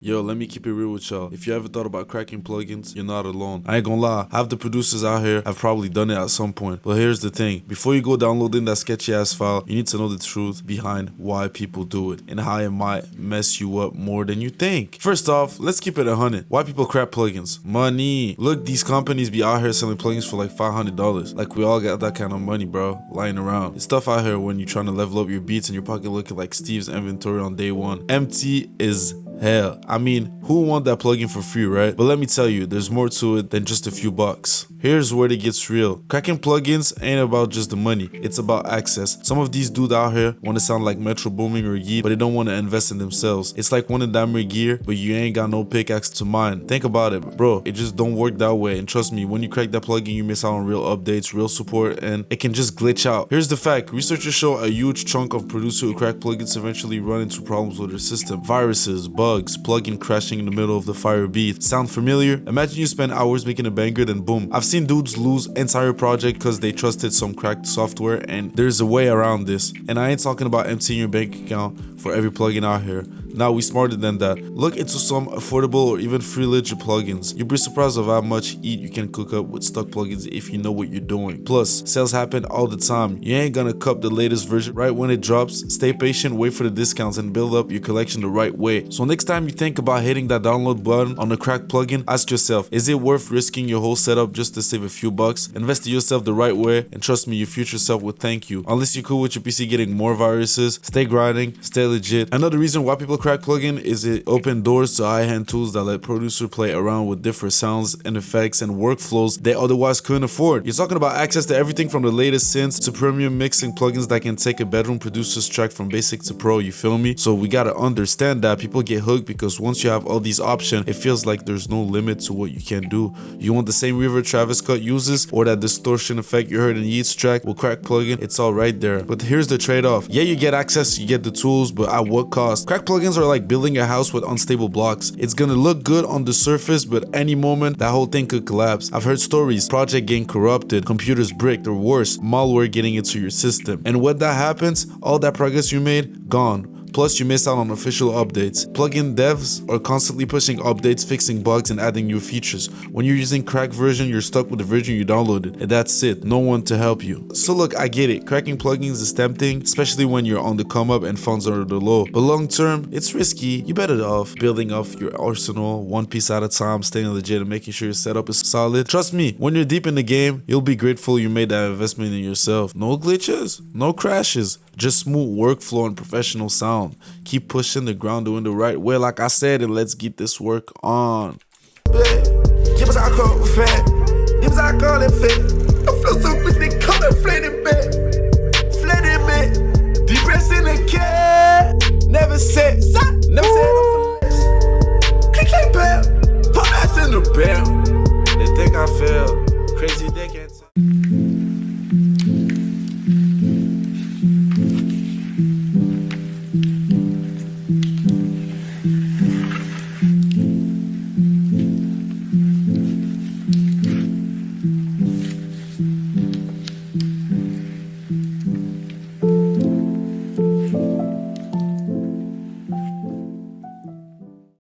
Yo, let me keep it real with y'all. If you ever thought about cracking plugins, you're not alone. I ain't gonna lie, half the producers out here have probably done it at some point. But here's the thing, before you go downloading that sketchy ass file, you need to know the truth behind why people do it and how it might mess you up more than you think. First off, let's keep it 100. Why people crack plugins? Money. Look, these companies be out here selling plugins for like $500. Like we all got that kind of money, bro, lying around. It's stuff out here when you're trying to level up your beats and your pocket looking like Steve's inventory on day one. Empty is hell. I mean, who want that plugin for free, right? But let me tell you, there's more to it than just a few bucks. Here's where it gets real. Cracking plugins ain't about just the money, it's about access. Some of these dudes out here want to sound like Metro Booming or Yee, but they don't want to invest in themselves. It's like wanting diamond gear, but you ain't got no pickaxe to mine. Think about it, bro. It just don't work that way. And trust me, when you crack that plugin, you miss out on real updates, real support, and it can just glitch out. Here's the fact. Researchers show a huge chunk of producers who crack plugins eventually run into problems with their system. Viruses, bugs, plugin crashing in the middle of the fire beat. Sound familiar? Imagine you spend hours making a banger, then boom. I've seen dudes lose entire project because they trusted some cracked software, and there's a way around this. And I ain't talking about emptying your bank account for every plugin out here. Now we smarter than that. Look into some affordable or even free legit plugins. You'll be surprised of how much heat you can cook up with stock plugins if you know what you're doing. Plus, sales happen all the time. You ain't gonna cup the latest version right when it drops. Stay patient, wait for the discounts, and build up your collection the right way. So next time you think about hitting that download button on a cracked plugin, ask yourself, is it worth risking your whole setup just to save a few bucks? Invest in yourself the right way, and trust me, your future self will thank you. Unless you're cool with your PC getting more viruses, stay grinding, stay legit. Another reason why people crack plugin is it open doors to high-end tools that let producers play around with different sounds and effects and workflows they otherwise couldn't afford. You're talking about access to everything from the latest synths to premium mixing plugins that can take a bedroom producer's track from basic to pro, you feel me? So we gotta understand that people get hooked because once you have all these options, it feels like there's no limit to what you can do. You want the same reverb Travis Scott uses or that distortion effect you heard in Yeat's track? Well, crack plugin, it's all right there. But here's the trade-off. Yeah, you get access, you get the tools, but at what cost? Crack plugins are like building a house with unstable blocks. It's gonna look good on the surface, but any moment that whole thing could collapse. I've heard stories, project getting corrupted, computers bricked, or worse, malware getting into your system. And when that happens, all that progress you made, gone. Plus, you miss out on official updates. Plugin devs are constantly pushing updates, fixing bugs, and adding new features. When you're using cracked version, you're stuck with the version you downloaded, and that's it. No one to help you. So look, I get it. Cracking plugins is tempting, especially when you're on the come up and funds are the low. But long term, it's risky. You're better off building off your arsenal one piece at a time, staying legit, and making sure your setup is solid. Trust me, when you're deep in the game, you'll be grateful you made that investment in yourself. No glitches, no crashes, just smooth workflow and professional sound. Keep pushing the ground, doing the right way, like I said, and let's get this work on. Give us our call fat. Give us our call and fit. I feel so quick, they come and flay it back. Flay it back.